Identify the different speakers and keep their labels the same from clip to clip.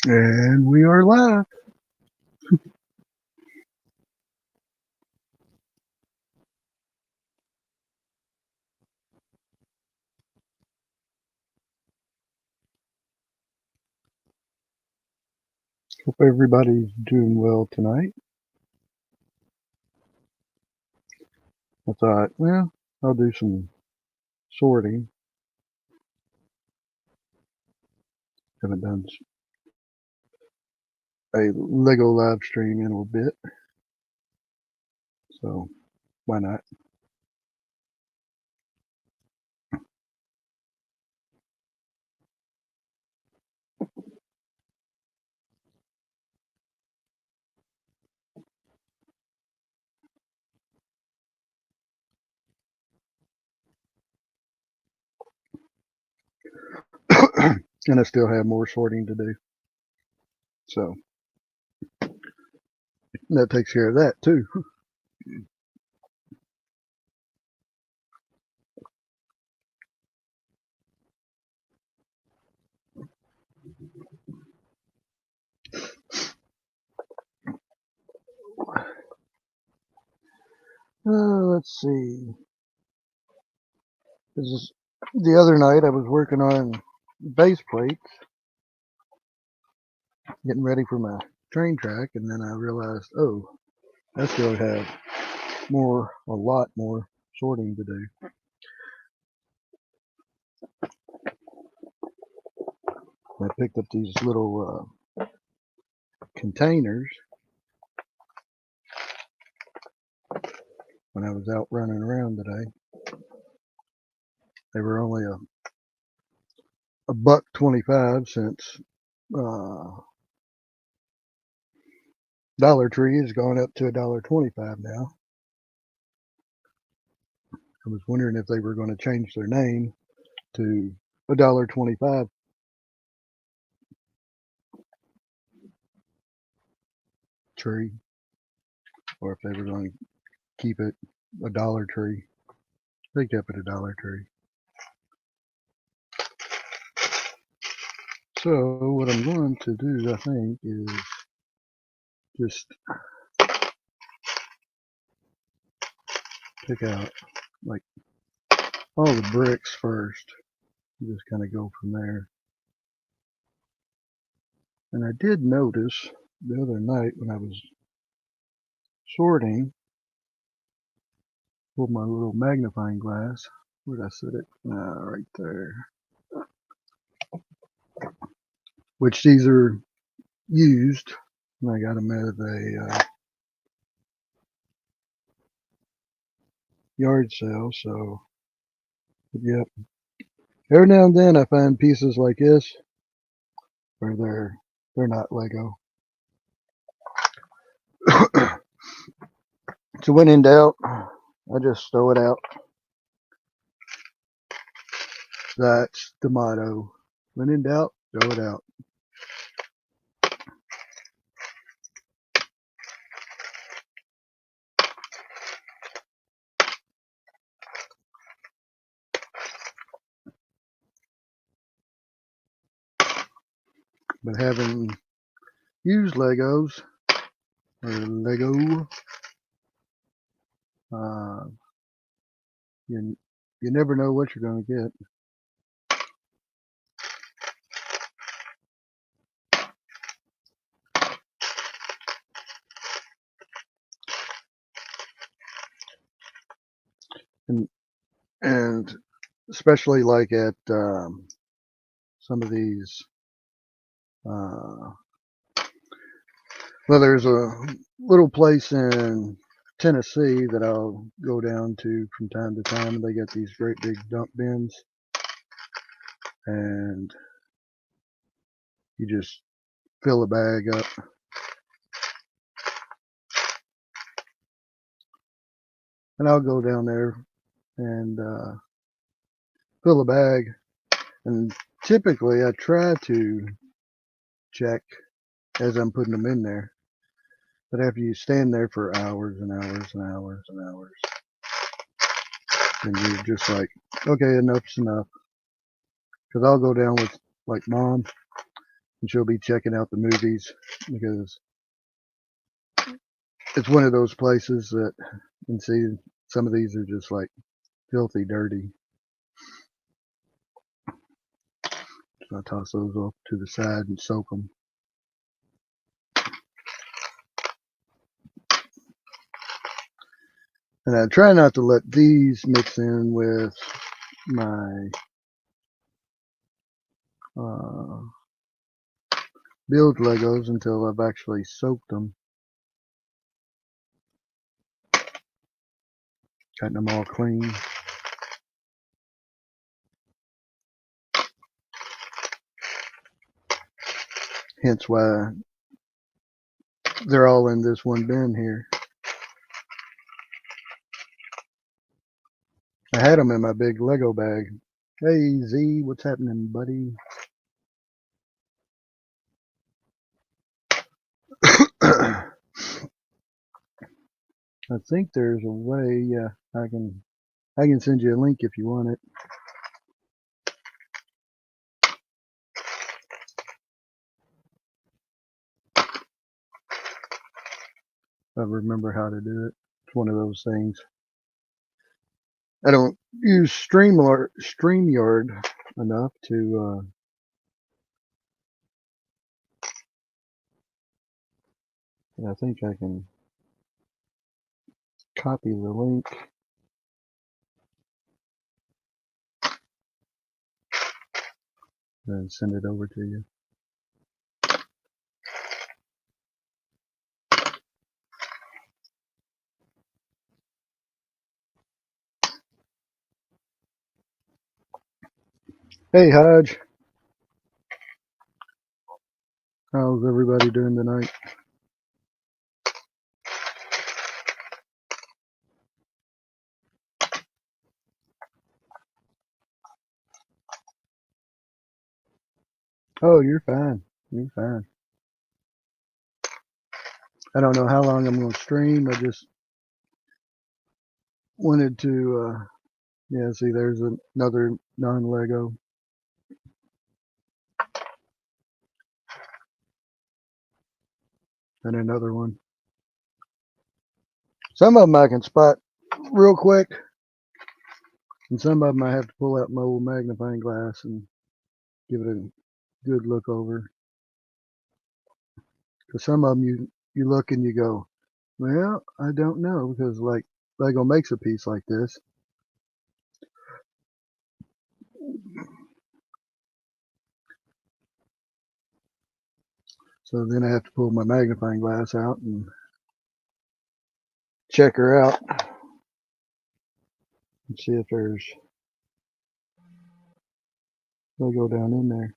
Speaker 1: And we are live. Hope everybody's doing well tonight. I thought, well, I'll do some sorting. Haven't done a Lego live stream in a bit, so why not? And I still have more sorting to do, so that takes care of that too. Let's see. This is the other night I was working on base plates, getting ready for my train track, and then I realized, oh, I still have a lot more sorting to do. I picked up these little containers when I was out running around today. They were only a buck 25 since uh, Dollar Tree has gone up to $1.25 now. I was wondering if they were going to change their name to $1.25 Tree, or if they were going to keep it a Dollar Tree. They kept it a Dollar Tree. So what I'm going to do, I think, is just pick out like all the bricks first. Just kind of go from there. And I did notice the other night when I was sorting, pulled my little magnifying glass. Where did I set it? Right there. Which these are used. And I got them at a yard sale. So, yep. Every now and then I find pieces like this where they're not Lego. So when in doubt, I just throw it out. That's the motto. When in doubt, throw it out. But having used Legos or Lego, uh, you you never know what you're going to get. And and especially like at some of these. Uh, well, there's a little place in Tennessee that I'll go down to from time to time, and they got these great big dump bins, and you just fill a bag up. And I'll go down there and fill a bag, and typically I try to check as I'm putting them in there. But after you stand there for hours and hours and hours and hours, and you're just like, okay, enough's enough. Because I'll go down with like mom, and she'll be checking out the movies because it's one of those places that, and see, some of these are just like filthy dirty. So I toss those off to the side and soak them. And I try not to let these mix in with my build Legos until I've actually soaked them. Gotten them all clean. Hence why they're all in this one bin here. I had them in my big Lego bag. Hey Z, what's happening, buddy? I think there's a way. Yeah, I can send you a link if you want it. I remember how to do it. It's one of those things. I don't use StreamYard enough to. I think I can copy the link and send it over to you. Hey Hodge, how's everybody doing tonight? Oh, you're fine. You're fine. I don't know how long I'm going to stream. I just wanted to, yeah, see, there's another non-Lego. And another one. Some of them I can spot real quick. And some of them I have to pull out my old magnifying glass and give it a good look over. Because some of them you look and you go, well, I don't know. Because like Lego makes a piece like this. So then I have to pull my magnifying glass out and check her out and see if there's Lego down in there.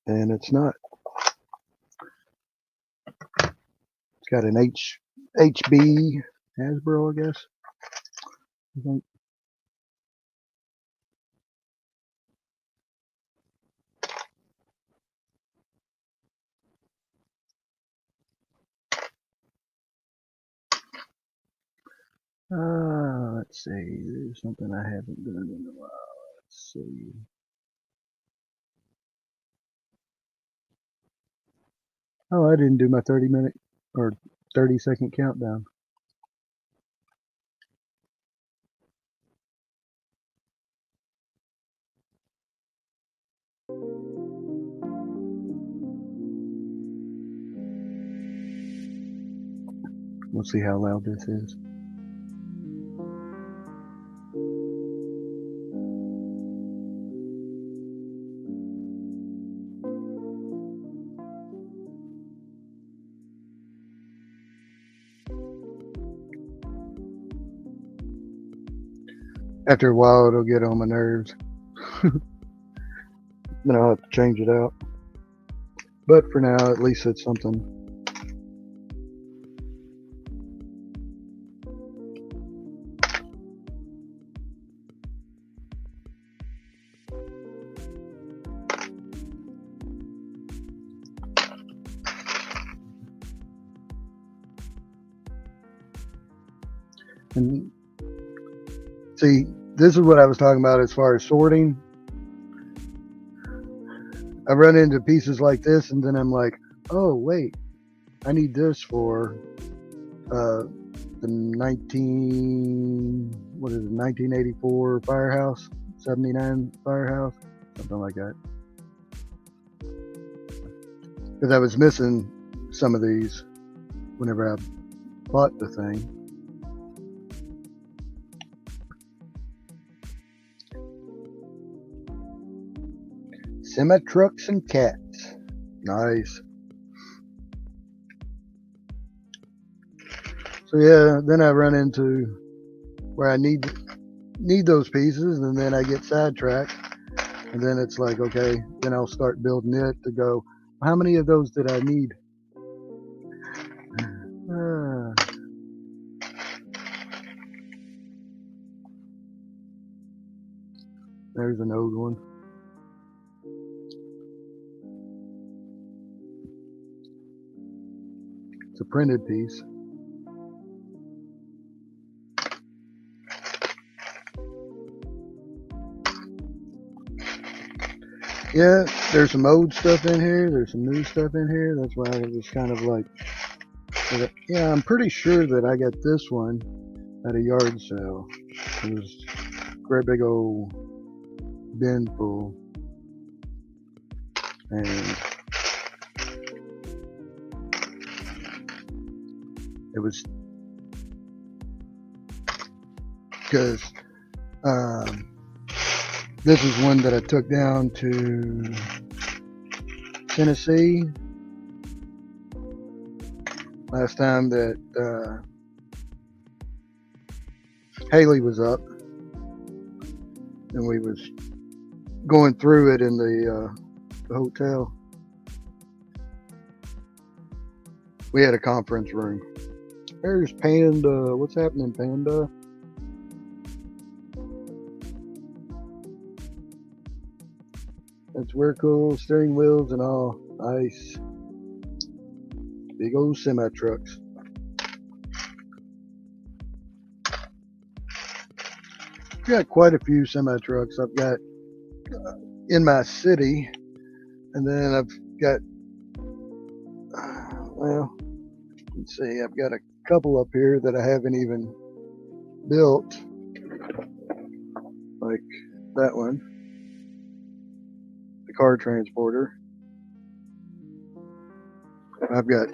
Speaker 1: And it's not. It's got an HB Hasbro, I guess. I think. Let's see. There's something I haven't done in a while. Let's see. Oh, I didn't do my 30-minute or 30-second countdown. We'll see how loud this is. After a while, it'll get on my nerves. Then I'll have to change it out. But for now, at least it's something. And see, this is what I was talking about as far as sorting. I run into pieces like this, and then I'm like, oh wait, I need this for the 1984 Firehouse, 79 Firehouse, something like that. Because I was missing some of these whenever I bought the thing. Semi trucks and cats. Nice. So yeah, then I run into where I need those pieces, and then I get sidetracked, and then it's like, okay, then I'll start building it to go, how many of those did I need? There's an old one. It's a printed piece. Yeah, there's some old stuff in here. There's some new stuff in here. That's why I was kind of like, yeah, I'm pretty sure that I got this one at a yard sale. It was a great big old bin full. And it was because this is one that I took down to Tennessee last time that Haley was up, and we was going through it in the hotel. We had a conference room. There's Panda. What's happening, Panda? That's where cool, steering wheels and all. Nice. Big old semi trucks. Got quite a few semi trucks. I've got in my city, and then I've got, well, let's see, I've got a couple up here that I haven't even built, like that one, the car transporter. I've got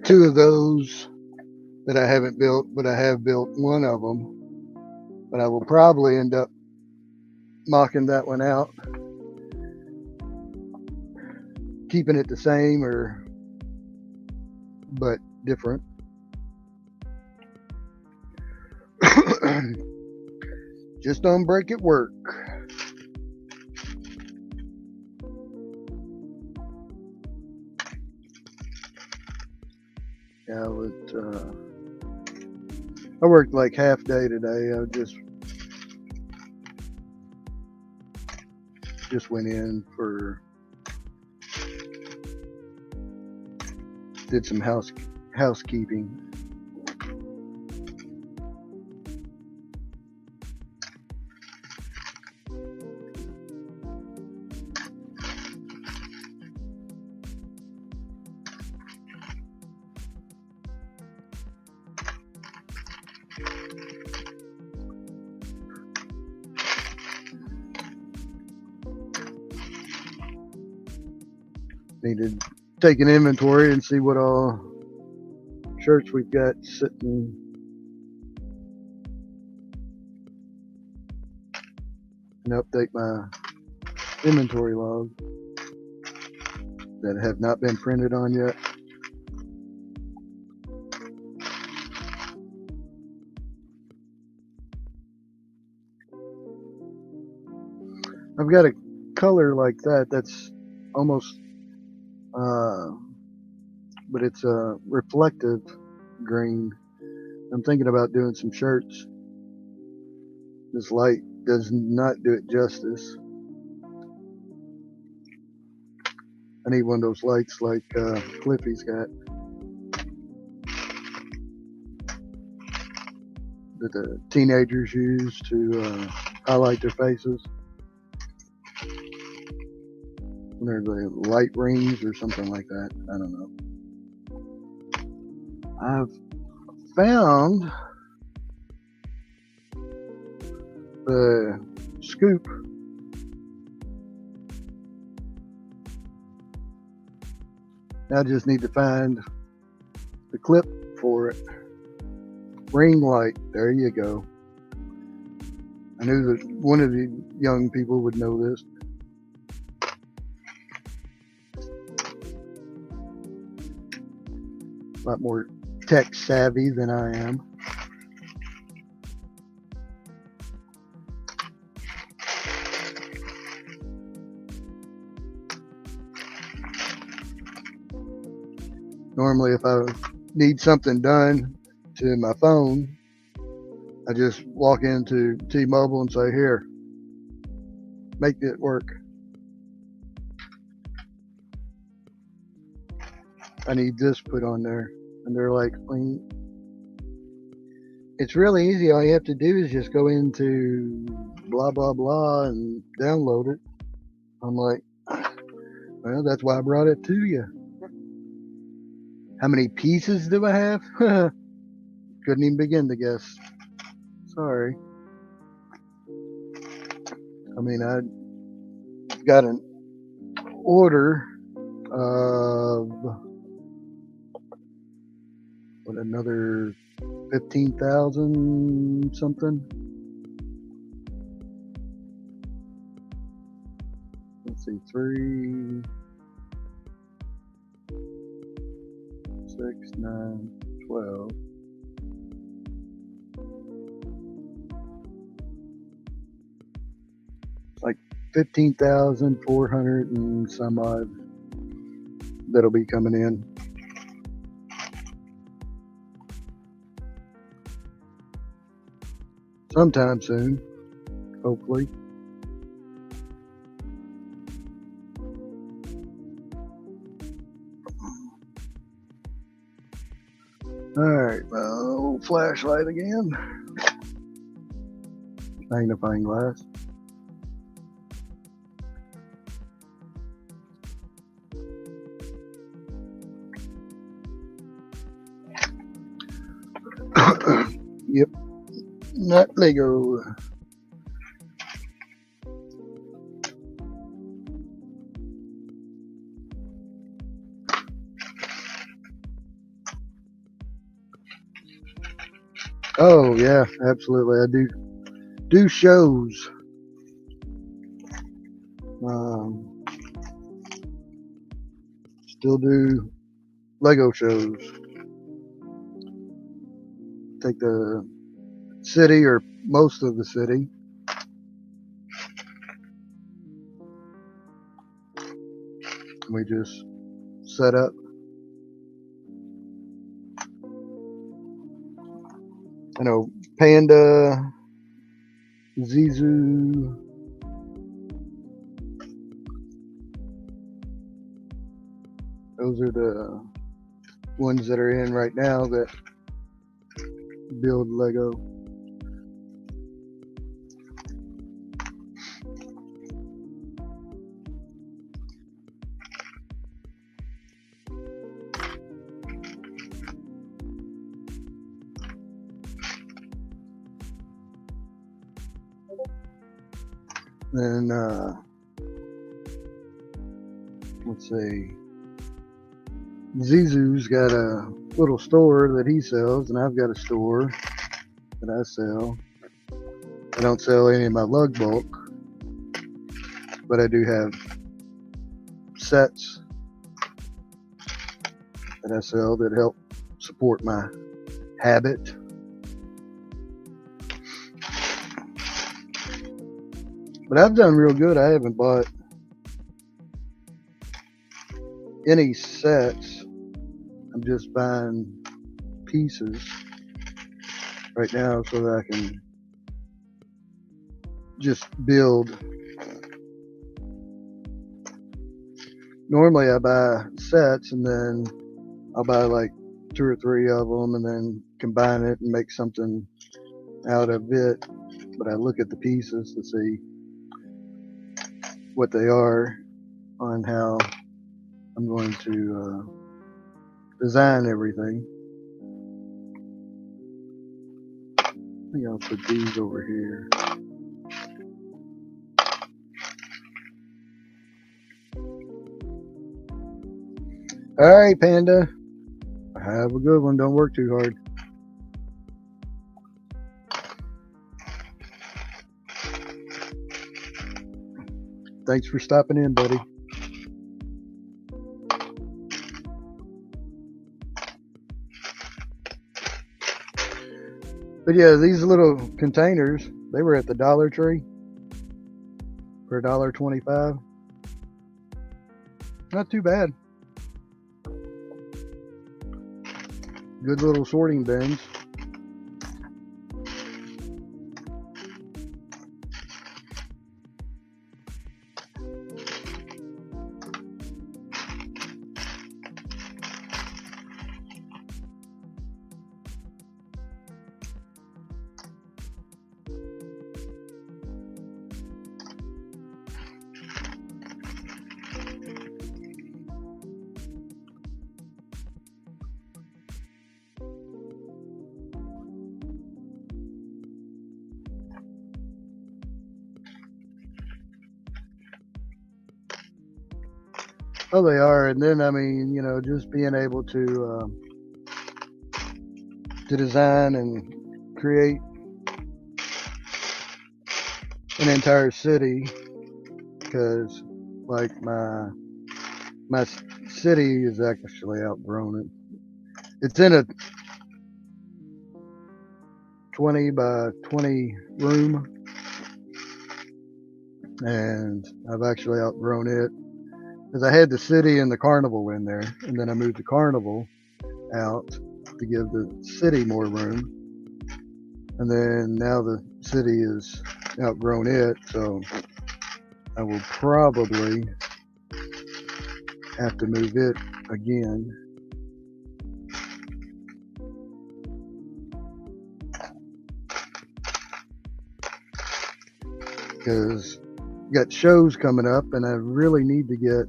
Speaker 1: two of those that I haven't built, but I have built one of them. But I will probably end up mocking that one out, keeping it the same or but different. Just don't break at work. Yeah, I worked like half day today. I just went in for, did some housekeeping. Need to take an inventory and see what all shirts we've got sitting. And update my inventory log that have not been printed on yet. I've got a color like that that's almost but it's a reflective green. I'm thinking about doing some shirts. This light does not do it justice. I need one of those lights like Cliffy's got. that the teenagers use to highlight their faces. And they're the light rings or something like that. I don't know. I've found the scoop. I just need to find the clip for it. Ring light. There you go. I knew that one of the young people would know this. A lot more tech savvy than I am. Normally, if I need something done to my phone, I just walk into T-Mobile and say, here, make it work. I need this put on there. And they're like, it's really easy. All you have to do is just go into blah, blah, blah and download it. I'm like, well, that's why I brought it to you. How many pieces do I have? Couldn't even begin to guess. Sorry. I mean, I got an order of another 15,000 something. Let's see, 3, 6, 9, 12. Like 15,400 and some odd that'll be coming in. Sometime soon, hopefully. Alright, well, flashlight again. Magnifying glass. Yep, not Lego. Oh yeah, absolutely. I do shows. Still do Lego shows. Take the city or most of the city. We just set up. You know, Panda, Zizou. Those are the ones that are in right now that build Lego. And let's see, Zizou's got a little store that he sells, and I've got a store that I sell. I don't sell any of my lug bulk, but I do have sets that I sell that help support my habit. But I've done real good. I haven't bought any sets. I'm just buying pieces right now so that I can just build. Normally I buy sets and then I'll buy like 2 or 3 of them and then combine it and make something out of it, but I look at the pieces to see what they are on how I'm going to design everything. I think I'll put these over here. All right, Panda. Have a good one. Don't work too hard. Thanks for stopping in, buddy. But yeah, these little containers, they were at the Dollar Tree for $1.25. Not too bad. Good little sorting bins. Oh, they are. And then, I mean, you know, just being able to design and create an entire city, because like my city is actually outgrown it. It's in a 20 by 20 room, and I've actually outgrown it because I had the city and the carnival in there, and then I moved the carnival out to give the city more room, and then now the city is outgrown it, so I will probably have to move it again. Because got shows coming up, and I really need to get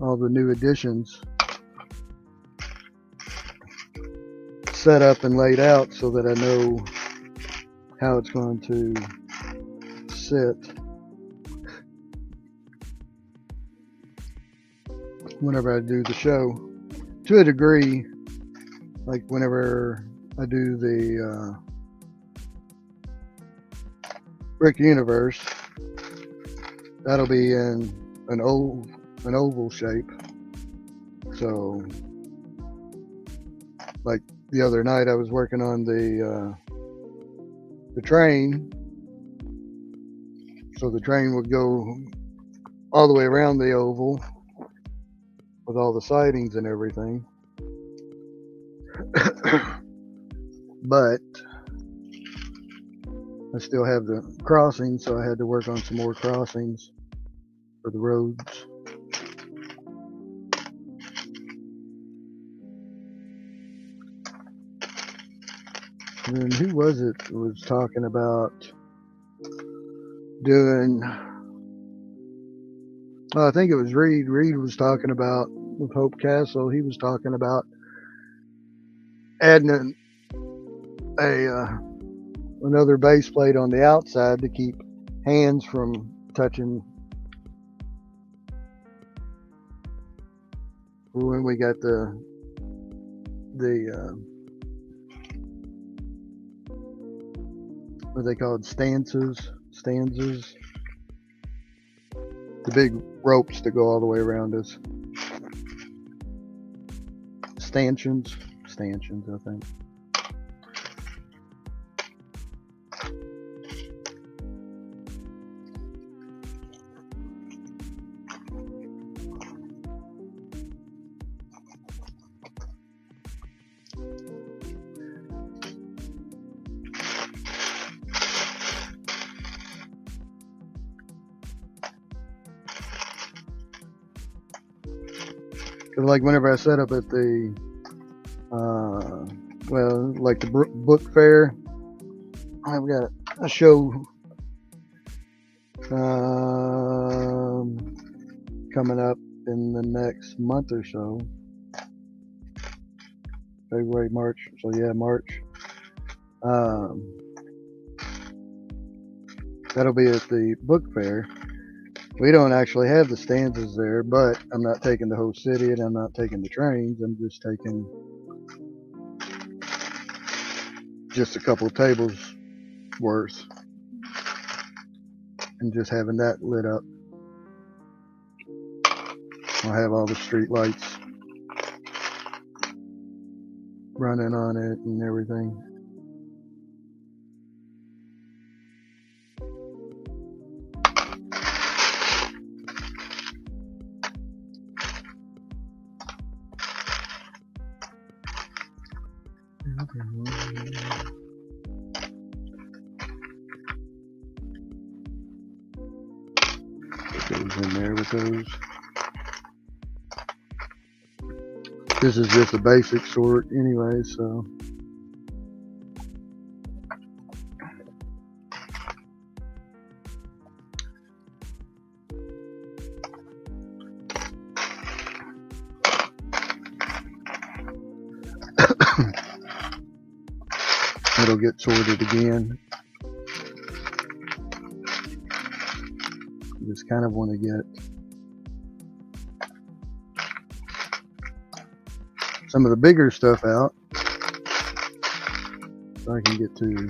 Speaker 1: all the new additions set up and laid out so that I know how it's going to sit whenever I do the show. To a degree, like whenever I do the Brick Universe, that'll be in an oval shape. So, like the other night, I was working on the train, so the train would go all the way around the oval with all the sidings and everything. But I still have the crossings, so I had to work on some more crossings for the roads. And then who was it that was talking about doing? Oh, I think it was Reed. Reed was talking about with Hope Castle. He was talking about adding another base plate on the outside to keep hands from touching when we got the what they called stanzas, the big ropes that go all the way around us. Stanchions, I think. Cause like whenever I set up at the well, like the book fair. I've got a show coming up in the next month or so. February, March. So yeah, March. That'll be at the book fair. We don't actually have the stanzas there, but I'm not taking the whole city and I'm not taking the trains. I'm just taking just a couple of tables worth and just having that lit up. I'll have all the street lights running on it and everything. Goes in there with those. This is just a basic sort anyway, so it'll get sorted again. Just kind of want to get some of the bigger stuff out so I can get to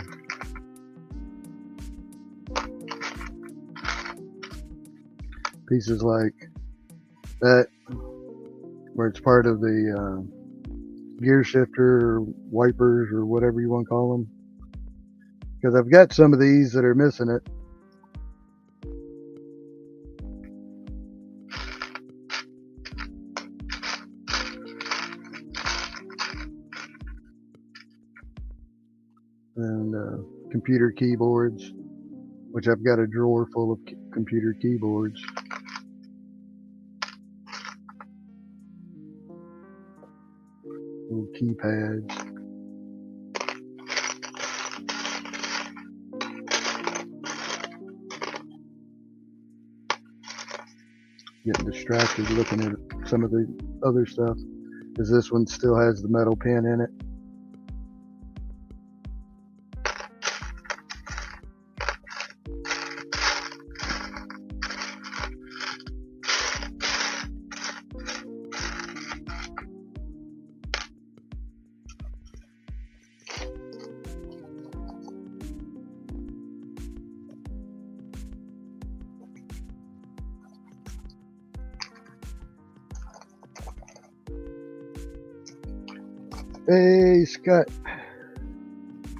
Speaker 1: pieces like that where it's part of the gear shifter or wipers or whatever you want to call them, because I've got some of these that are missing it. And computer keyboards, which I've got a drawer full of computer keyboards. Little keypads. Getting distracted looking at some of the other stuff, because this one still has the metal pin in it. Hey, Scott.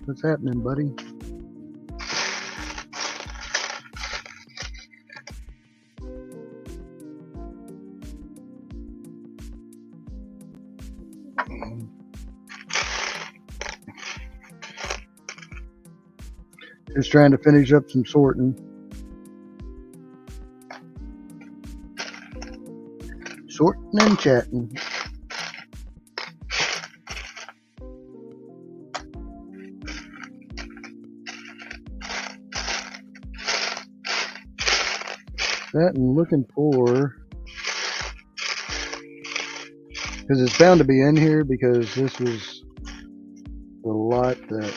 Speaker 1: What's happening, buddy? Just trying to finish up some sorting. Sorting and chatting. That and looking for, because it's bound to be in here, because this was the lot that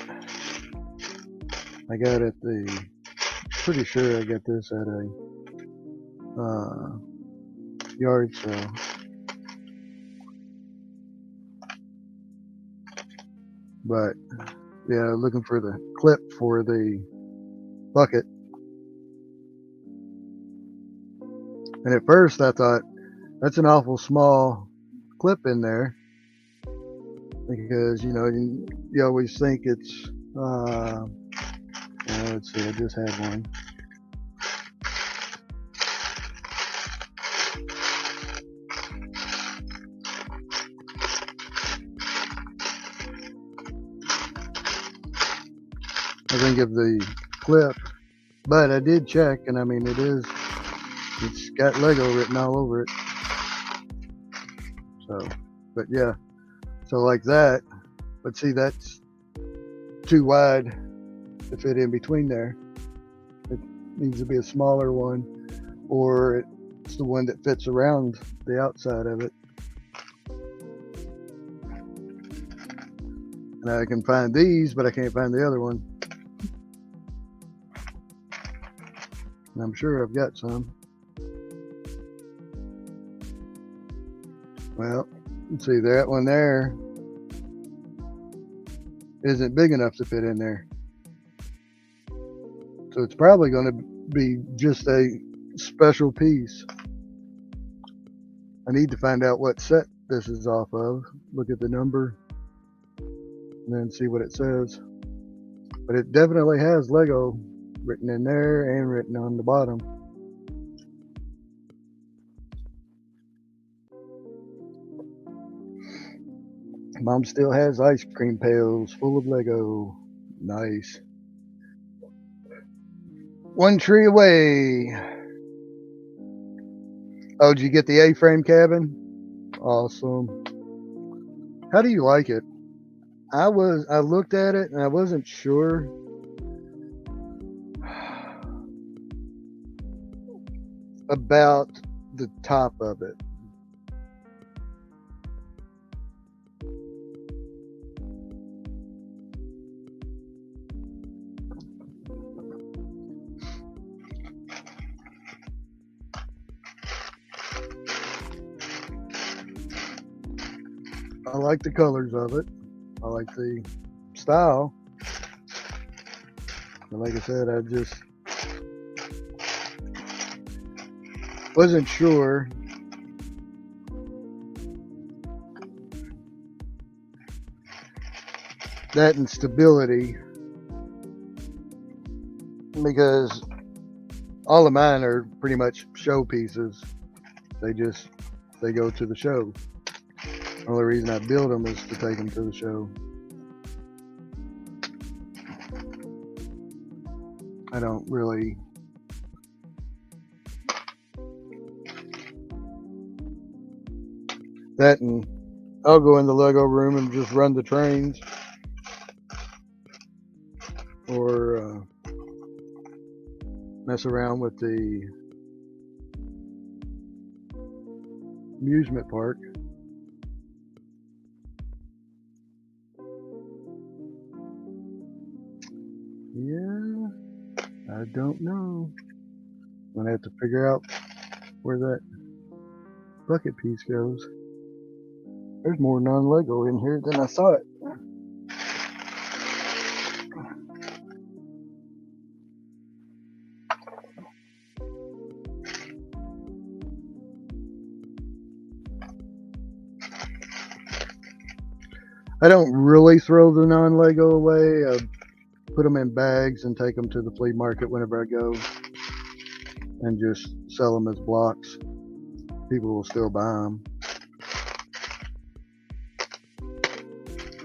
Speaker 1: I got at the, pretty sure I got this at a yard sale. But yeah, looking for the clip for the bucket. And at first I thought, that's an awful small clip in there, because you know you always think it's let's see, I just had one. I think of the clip, but I did check, and I mean it's got Lego written all over it. So, but yeah, so like that, But see, that's too wide to fit in between there. It needs to be a smaller one, or it's the one that fits around the outside of it. And I can find these, but I can't find the other one. And I'm sure I've got some. Well, let's see, that one there isn't big enough to fit in there. So it's probably going to be just a special piece. I need to find out what set this is off of, look at the number, and then see what it says. But it definitely has Lego written in there and written on the bottom. Mom still has ice cream pails full of Lego. Nice. One tree away. Oh, did you get the A-frame cabin? Awesome. How do you like it? I looked at it and I wasn't sure. About the top of it. I like the colors of it. I like the style. But like I said, I just wasn't sure. That and stability. Because all of mine are pretty much show pieces. They go to the show. The only reason I build them is to take them to the show. I don't really that, and I'll go in the Lego room and just run the trains, or mess around with the amusement park. Yeah, I don't know. I'm gonna have to figure out where that bucket piece goes. There's more non-Lego in here than I thought. I don't really throw the non-Lego away. I put them in bags and take them to the flea market whenever I go, and just sell them as blocks. People will still buy them.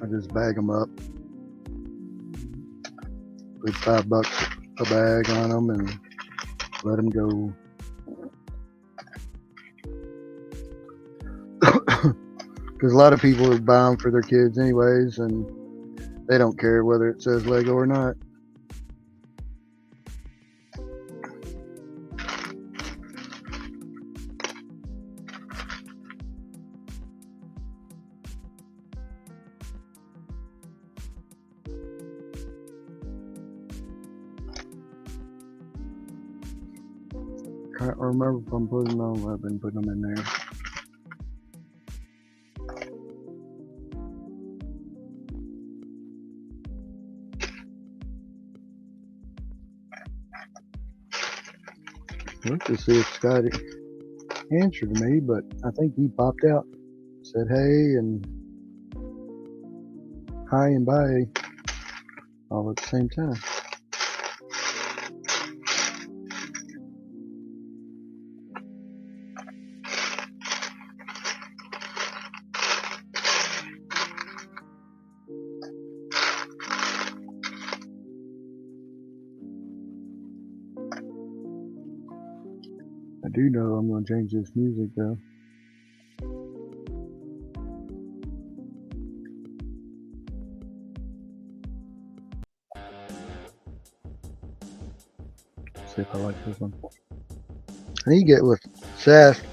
Speaker 1: I just bag them up, put $5 a bag on them, and let them go. Because a lot of people would buy them for their kids anyways, and they don't care whether it says Lego or not. Can't remember if I'm putting them on. I've been putting them in there. Look to see if Scotty answered me, but I think he popped out, said hey and hi and bye all at the same time. I do know I'm going to change this music though. See if I like this one. And you get with Seth.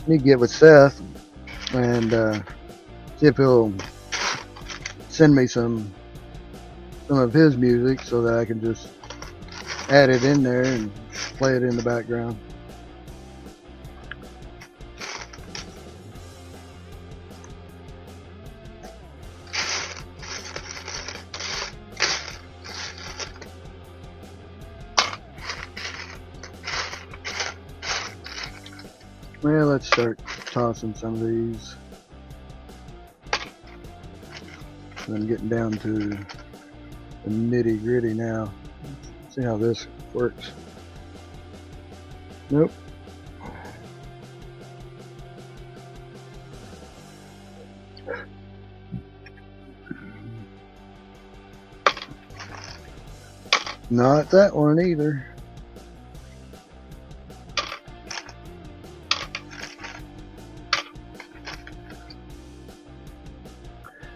Speaker 1: You get with Seth and see if he'll send me some of his music so that I can just add it in there and play it in the background. Well, let's start tossing some of these. I'm getting down to the nitty gritty now. Let's see how this works. Nope. Not that one either.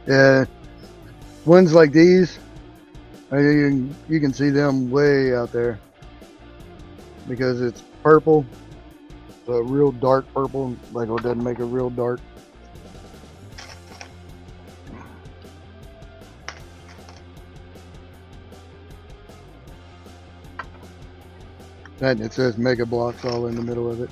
Speaker 1: Yeah, ones like these, you can see them way out there because it's purple, a real dark purple. Like it doesn't make it real dark. And it says Mega Blocks all in the middle of it.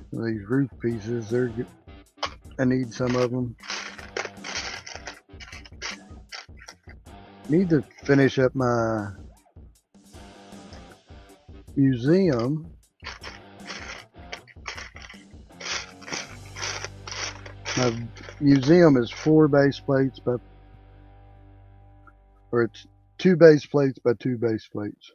Speaker 1: These roof pieces, they're good. I need some of them. Need to finish up my museum. My museum is 4 base plates by, or it's 2 base plates by 2 base plates.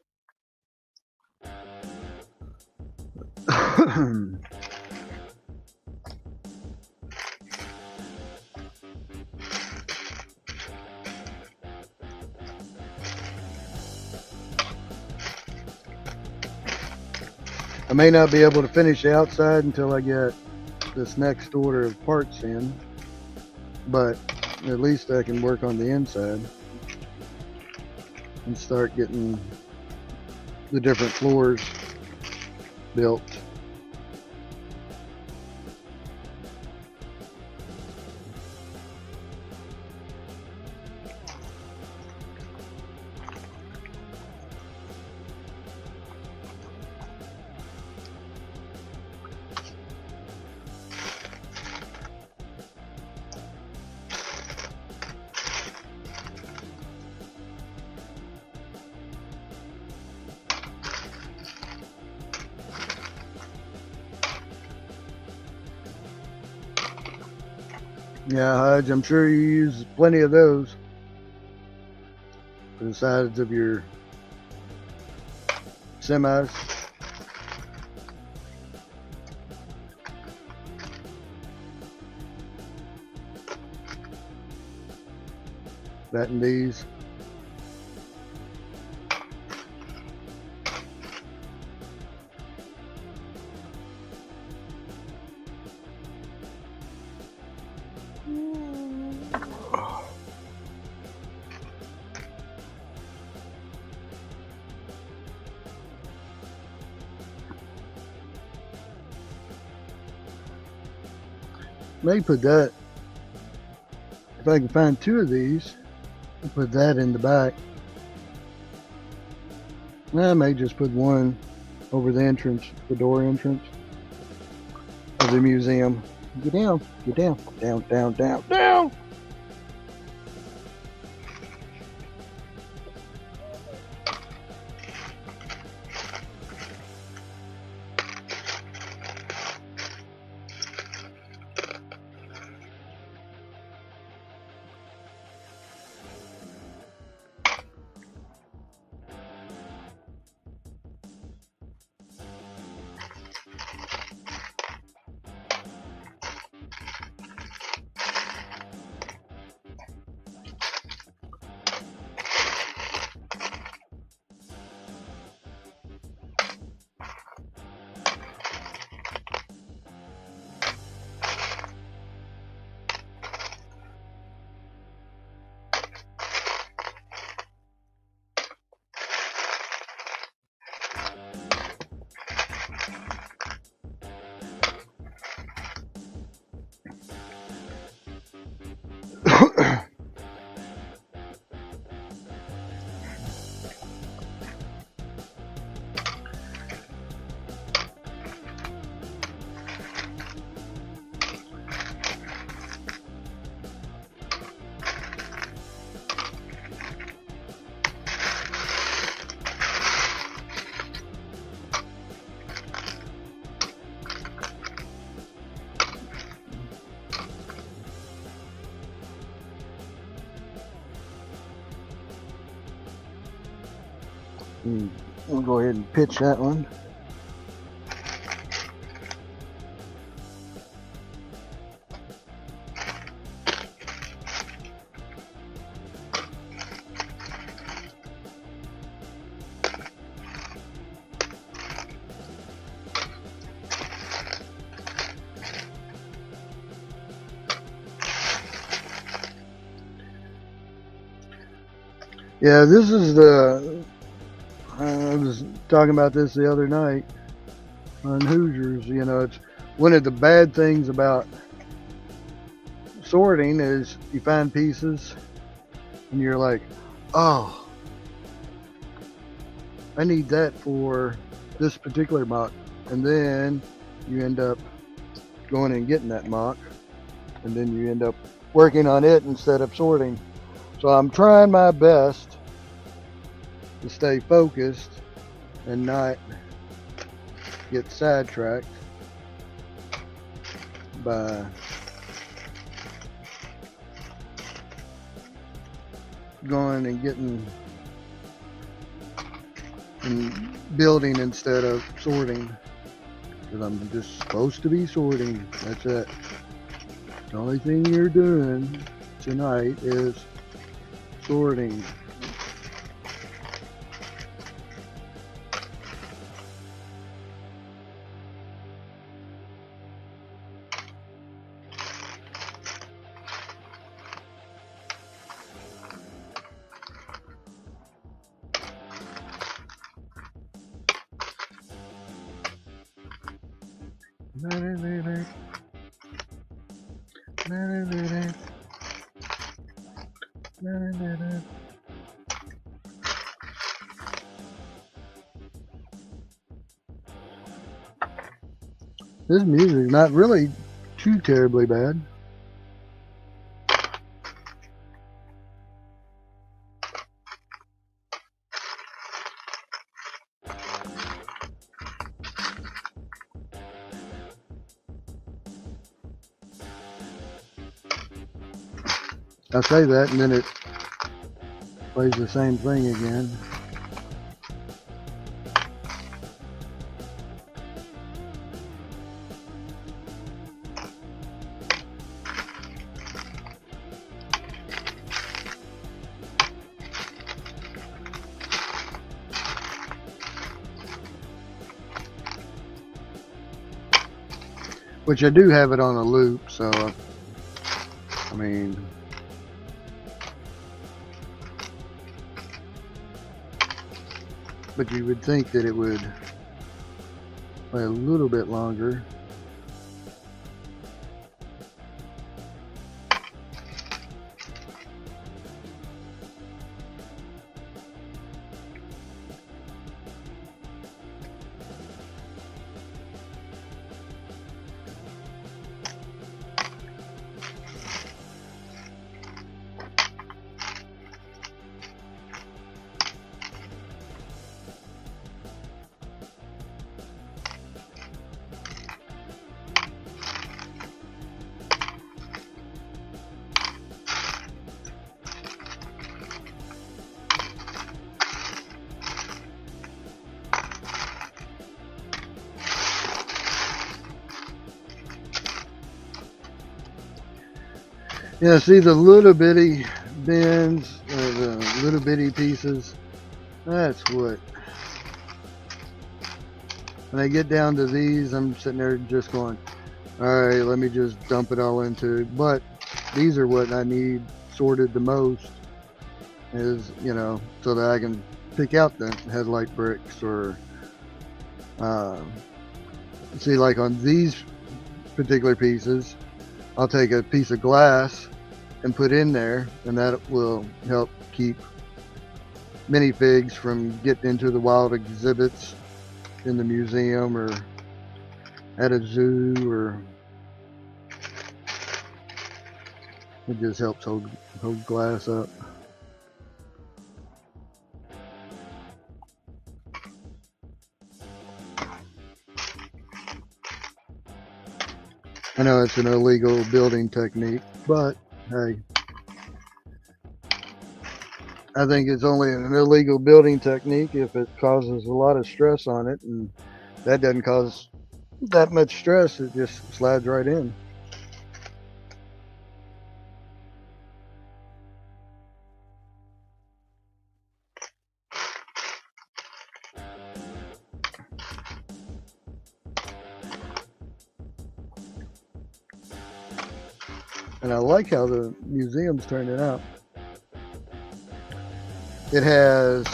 Speaker 1: I may not be able to finish the outside until I get this next order of parts in, but at least I can work on the inside and start getting the different floors built. Yeah, Hudge, I'm sure you use plenty of those for the sides of your semis. That and these. May put that, if I can find 2 of these, I'll put that in the back. I may just put one over the entrance, the door entrance. of the museum. Get down, get down, down, down, down, down. We'll go ahead and pitch that one. Yeah, this is the, I was talking about this the other night on Hoosiers. You know, it's one of the bad things about sorting is you find pieces and you're like, oh, I need that for this particular mock. And then you end up going and getting that mock. And then you end up working on it instead of sorting. So I'm trying my best to stay focused and not get sidetracked by going and getting and building instead of sorting, because I'm just supposed to be sorting. That's it. The only thing you're doing tonight is sorting. This music is not really too terribly bad. I say that and then it plays the same thing again. Which I do have it on a loop, so I mean, but you would think that it would play a little bit longer. Yeah, see the little bitty bends or the little bitty pieces. That's what. When I get down to these, I'm sitting there just going, all right, let me just dump it all into it. But these are what I need sorted the most, is, so that I can pick out the headlight bricks or, uh, see, like on these particular pieces, I'll take a piece of glass and put in there, and that will help keep minifigs from getting into the wild exhibits in the museum or at a zoo, or it just helps hold glass up. I know it's an illegal building technique, but hey, I think it's only an illegal building technique if it causes a lot of stress on it, and that doesn't cause that much stress. It just slides right in. And I like how the museum's turning out. It has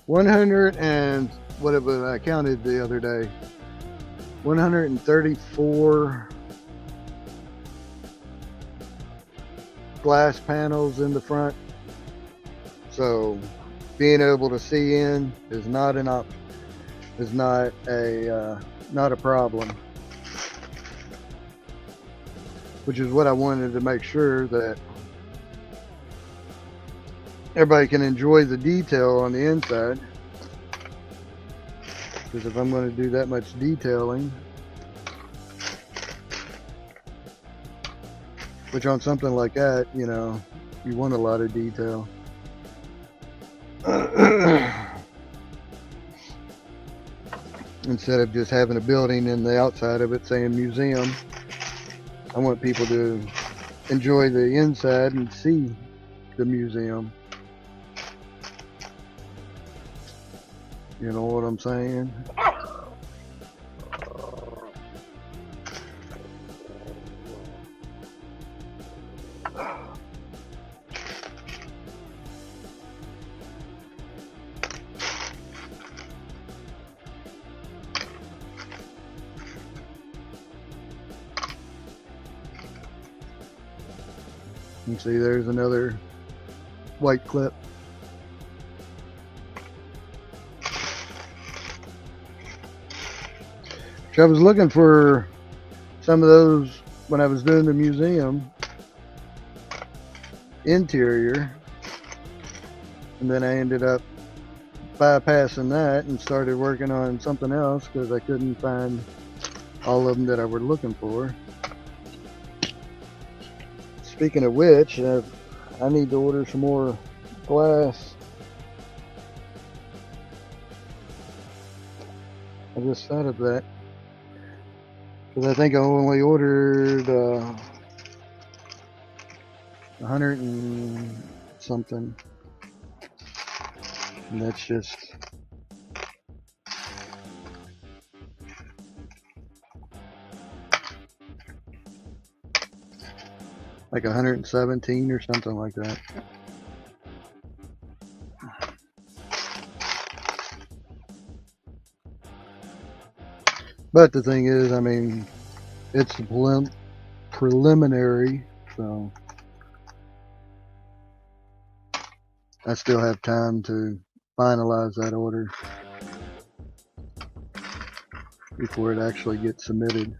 Speaker 1: 100 and whatever I counted the other day, 134 glass panels in the front. So being able to see in is not an option. Is not a problem. Which is what I wanted to make sure that everybody can enjoy the detail on the inside. Because if I'm going to do that much detailing, which on something like that, you want a lot of detail. Instead of just having a building and the outside of it saying museum, I want people to enjoy the inside and see the museum. You know what I'm saying? You see, there's another white clip. I was looking for some of those when I was doing the museum interior, and then I ended up bypassing that and started working on something else because I couldn't find all of them that I were looking for. Speaking of which, I need to order some more glass. I just thought of that. Because I think I only ordered 100 and something. And that's just like 117 or something like that. But the thing is, I mean, it's preliminary, so I still have time to finalize that order before it actually gets submitted.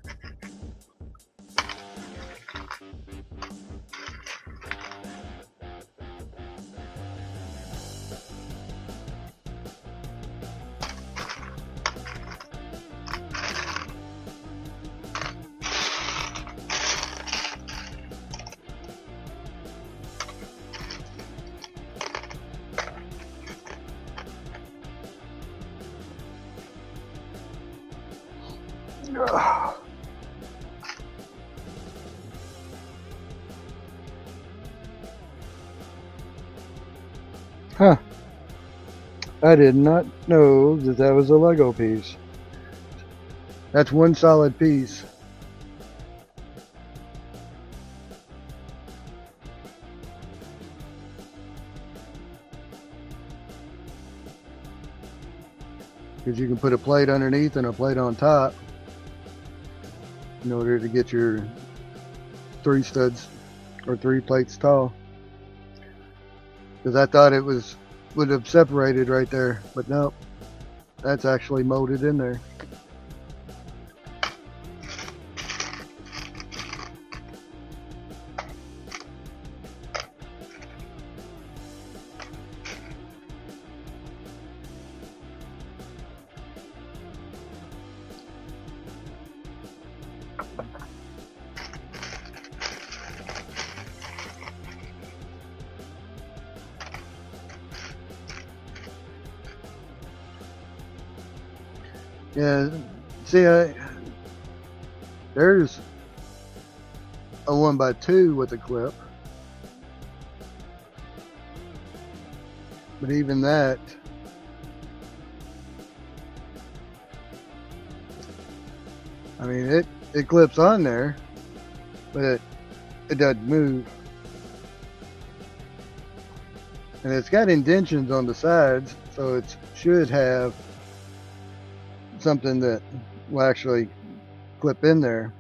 Speaker 1: Huh. I did not know that that was a Lego piece. That's one solid piece. Because you can put a plate underneath and a plate on top in order to get your 3 studs or 3 plates tall. Because I thought it would have separated right there, but no, that's actually molded in there. Yeah, see, there's a 1x2 with a clip, but even that, I mean, it clips on there, but it doesn't move. And it's got indentions on the sides, so it should have something that will actually clip in there.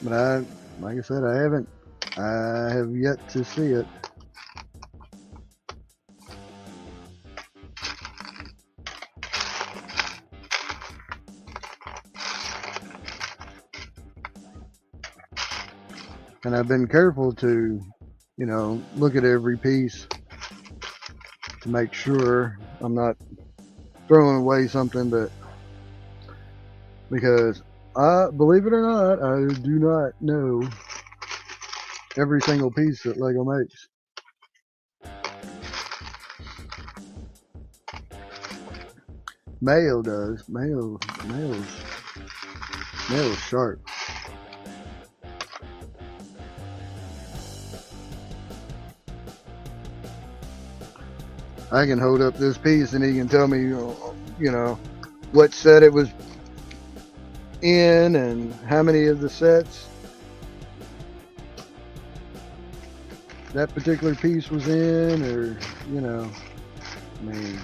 Speaker 1: But like I said, I have yet to see it. And I've been careful to, look at every piece to make sure I'm not throwing away something, but because believe it or not, I do not know every single piece that Lego makes. Mayo does. Mayo's sharp. I can hold up this piece and he can tell me, what set it was in and how many of the sets that particular piece was in, or, I mean,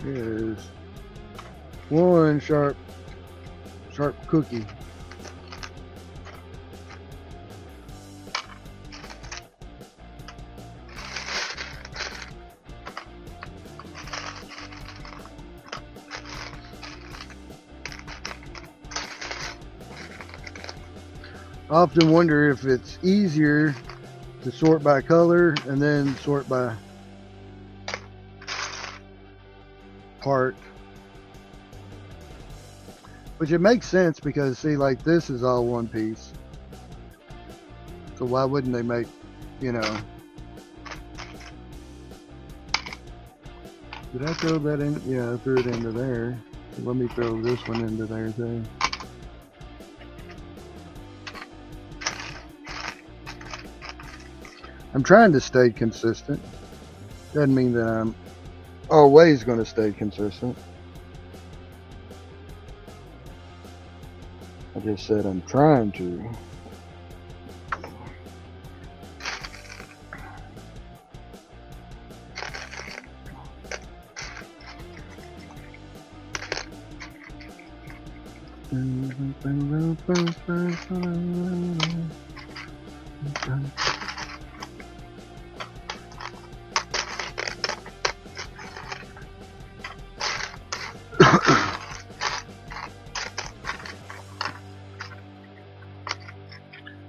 Speaker 1: there's one sharp cookie. I often wonder if it's easier to sort by color and then sort by part, which it makes sense because see, like this is all one piece, so why wouldn't they make, did I throw that in? Yeah, I threw it into there. So let me throw this one into there too. I'm trying to stay consistent. Doesn't mean that I'm always going to stay consistent. I just said I'm trying to.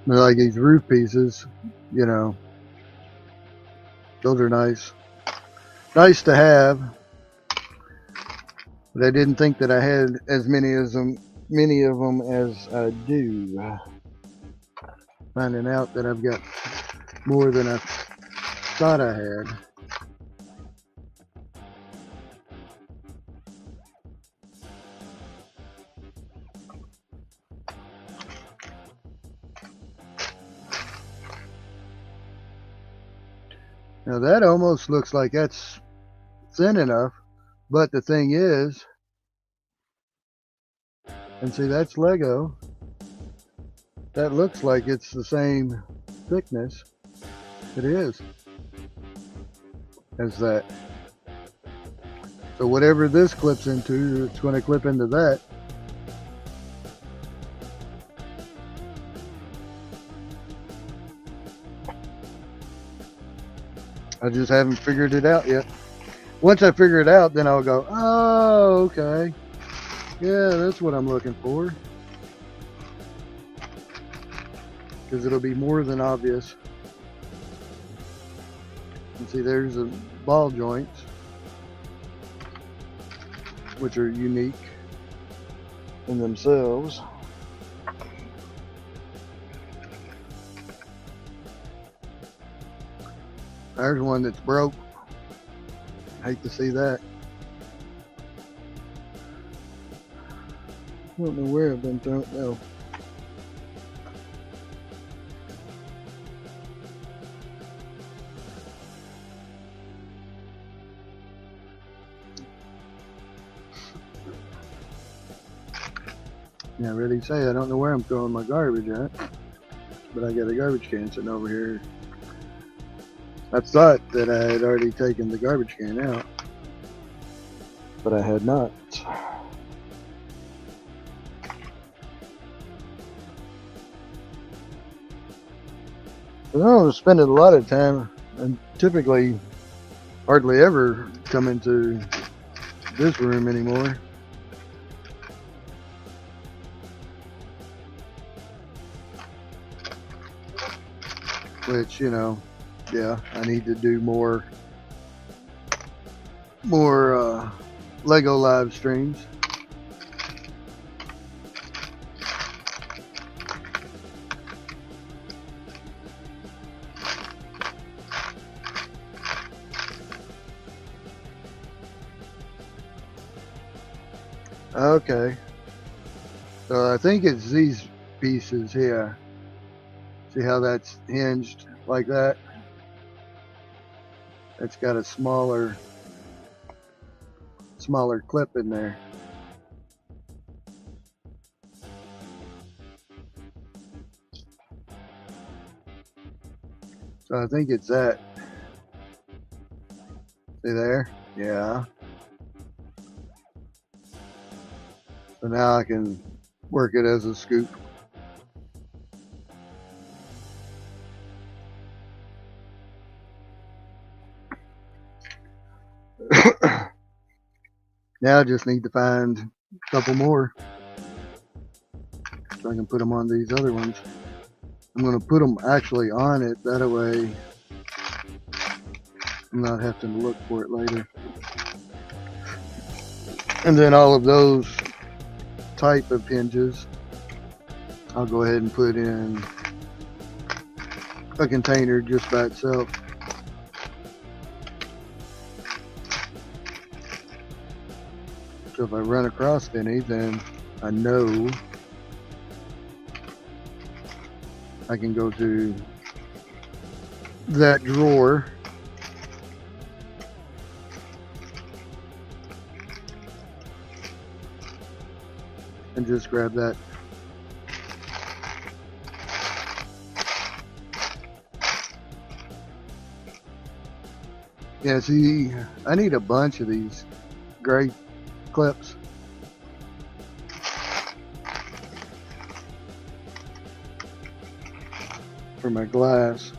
Speaker 1: Like these roof pieces, those are nice to have, but I didn't think that I had as many of them as I do. Finding out that I've got more than I thought I had. Now that almost looks like that's thin enough, but the thing is, and see that's Lego, that looks like it's the same thickness. It is as that. So whatever this clips into, it's going to clip into that. I just haven't figured it out yet. Once I figure it out, then I'll go, oh, okay. Yeah, that's what I'm looking for. Because it'll be more than obvious. And see, there's the ball joints, which are unique in themselves. There's one that's broke. Hate to see that. I don't know where I've been thrown. No. Yeah, I really say I don't know where I'm throwing my garbage at, but I got a garbage can sitting over here. I thought that I had already taken the garbage can out, but I had not. I don't spend a lot of time, and typically hardly ever come into this room anymore. Which, you know, yeah, I need to do more Lego live streams. Okay, so I think it's these pieces here. See how that's hinged like that? It's got a smaller clip in there. So I think it's that. See there? Yeah. So now I can work it as a scoop. Now I just need to find a couple more so I can put them on these other ones. I'm going to put them actually on it, that way I'm not having to look for it later. And then all of those type of hinges I'll go ahead and put in a container just by itself. So if I run across any, then I know I can go to that drawer and just grab that. Yeah, see, I need a bunch of these gray clips. For my glass.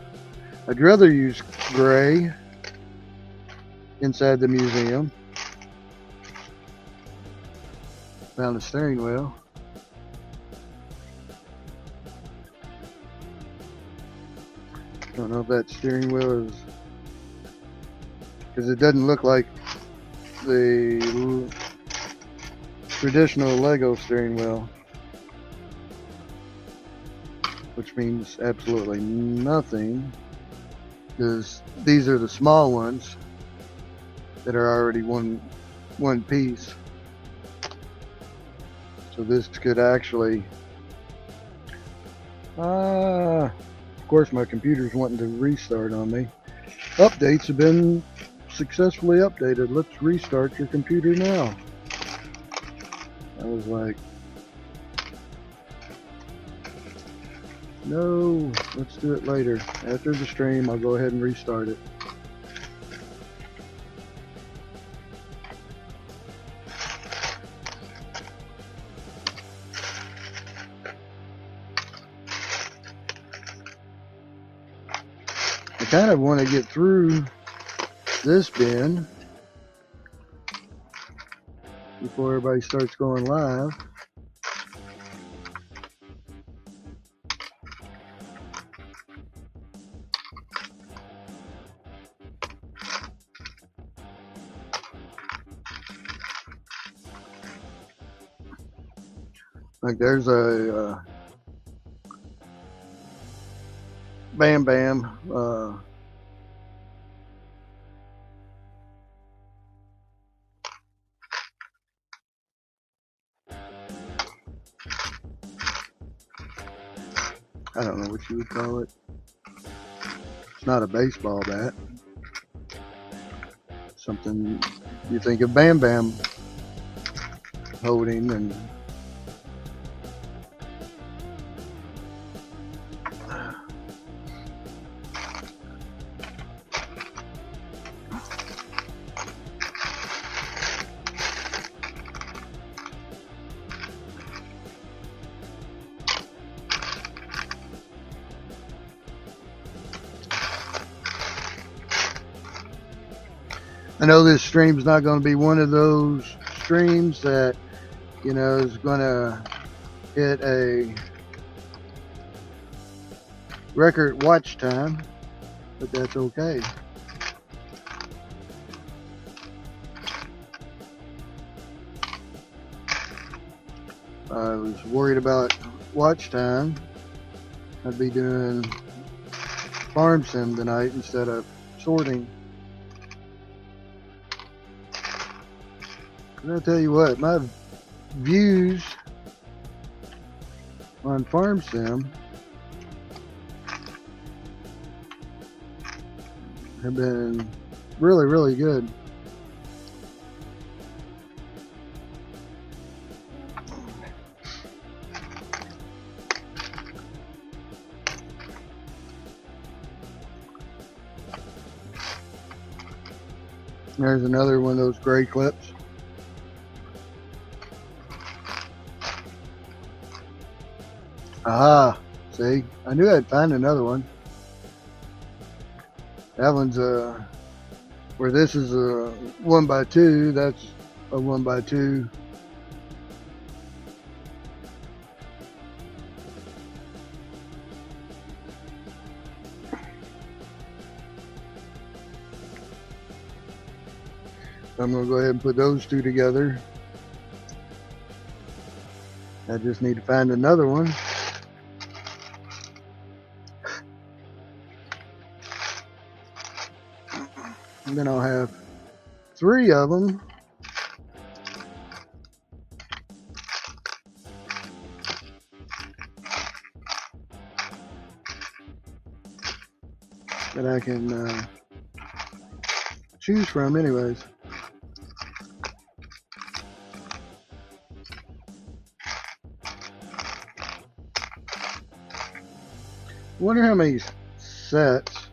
Speaker 1: I'd rather use gray inside the museum. Found a steering wheel. Don't know if that steering wheel is, because it doesn't look like the traditional Lego steering wheel, which means absolutely nothing, because these are the small ones that are already one piece. So this could actually, of course my computer's wanting to restart on me. updates have been successfully updated. Let's restart your computer now. I was like, no, let's do it later. After the stream, I'll go ahead and restart it. I kind of want to get through this bin before everybody starts going live. Like there's a Bam Bam I don't know what you would call it. It's not a baseball bat. Something you think of Bam Bam holding, and I know this stream's not going to be one of those streams that, you know, is going to hit a record watch time, but that's okay. I was worried about watch time. I'd be doing farm sim tonight instead of sorting. And I'll tell you what, my views on farm sim have been really, really good. There's another one of those gray clips. Aha, see, I knew I'd find another one. That one's where this is a 1x2, that's a 1x2. I'm going to go ahead and put those two together. I just need to find another one. And then I'll have 3 of them. That I can choose from anyways. I wonder how many sets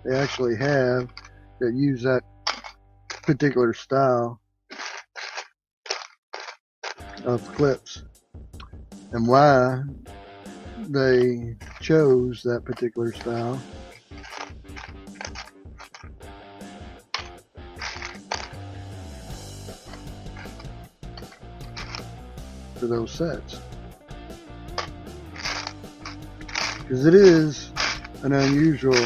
Speaker 1: they actually have that use that particular style of clips, and why they chose that particular style. For those sets, because it is an unusual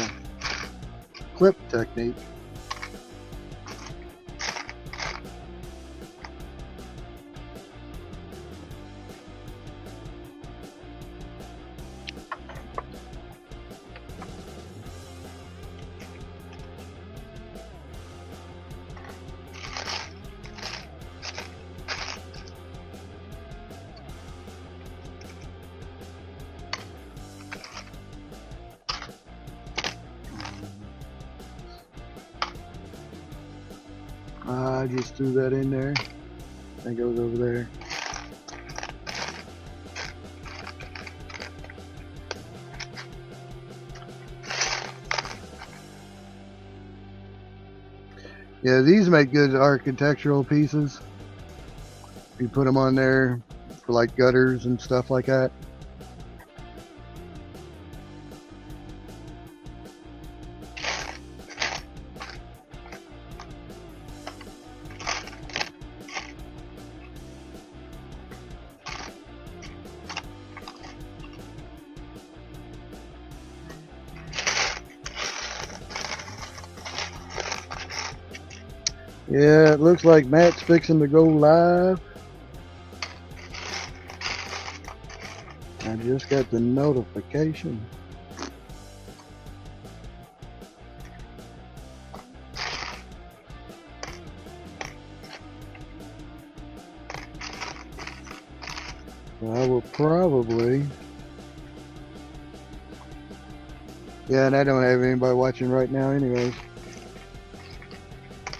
Speaker 1: clip technique. I just threw that in there. That goes over there. Yeah, these make good architectural pieces. You put them on there for like gutters and stuff like that. Yeah, it looks like Matt's fixing to go live. I just got the notification. I will probably. Yeah, and I don't have anybody watching right now anyways.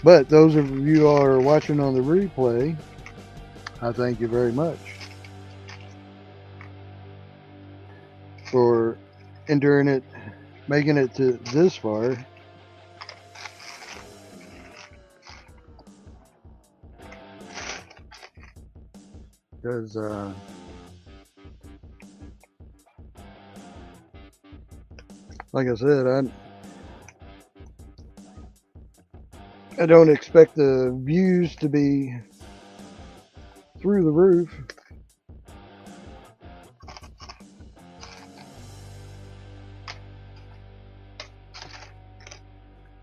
Speaker 1: But those of you who are watching on the replay, I thank you very much for enduring it, making it to this far. Because like I said, I don't expect the views to be through the roof.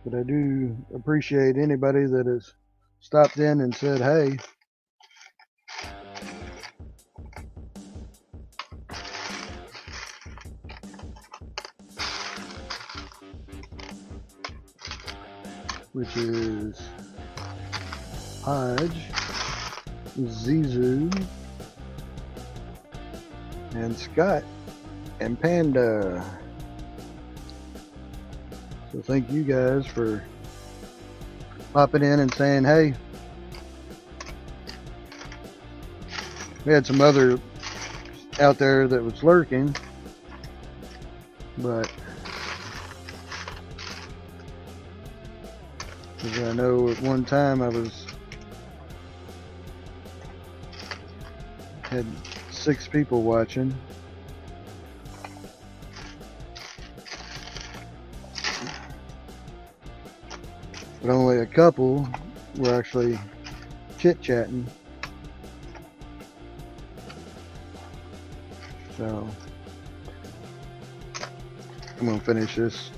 Speaker 1: But I do appreciate anybody that has stopped in and said, hey. Which is Hodge, Zizu, and Scott, and Panda. So thank you guys for popping in and saying hey. We had some other out there that was lurking, but as I know at one time I had 6 people watching. But only a couple were actually chit-chatting. So I'm gonna finish this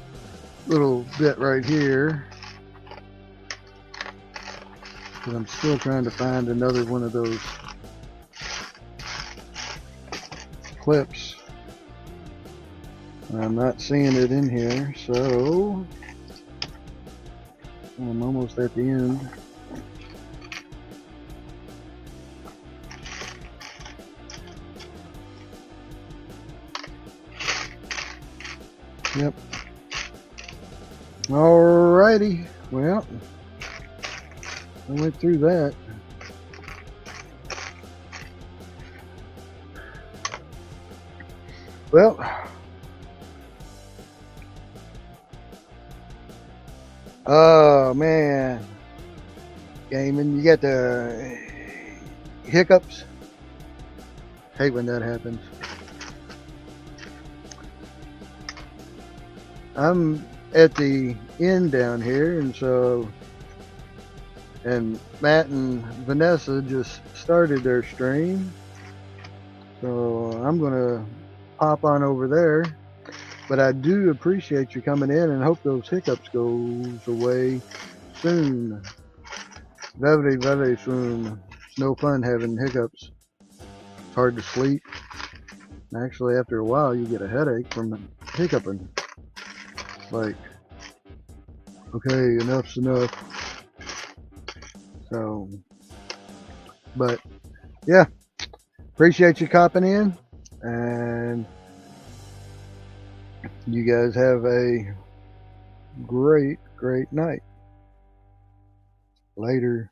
Speaker 1: little bit right here, because I'm still trying to find another one of those clips. I'm not seeing it in here, so I'm almost at the end. Yep. Alrighty. Well, I went through that. Well, oh man, gaming, you got the hiccups. Hate when that happens. I'm at the end down here, and Matt and Vanessa just started their stream, so I'm gonna pop on over there. But I do appreciate you coming in, and hope those hiccups goes away soon. Very, very soon. It's no fun having hiccups. It's hard to sleep. Actually, after a while, you get a headache from hiccuping. Like, okay, enough's enough. So, but yeah, appreciate you copping in, and you guys have a great, great night. Later.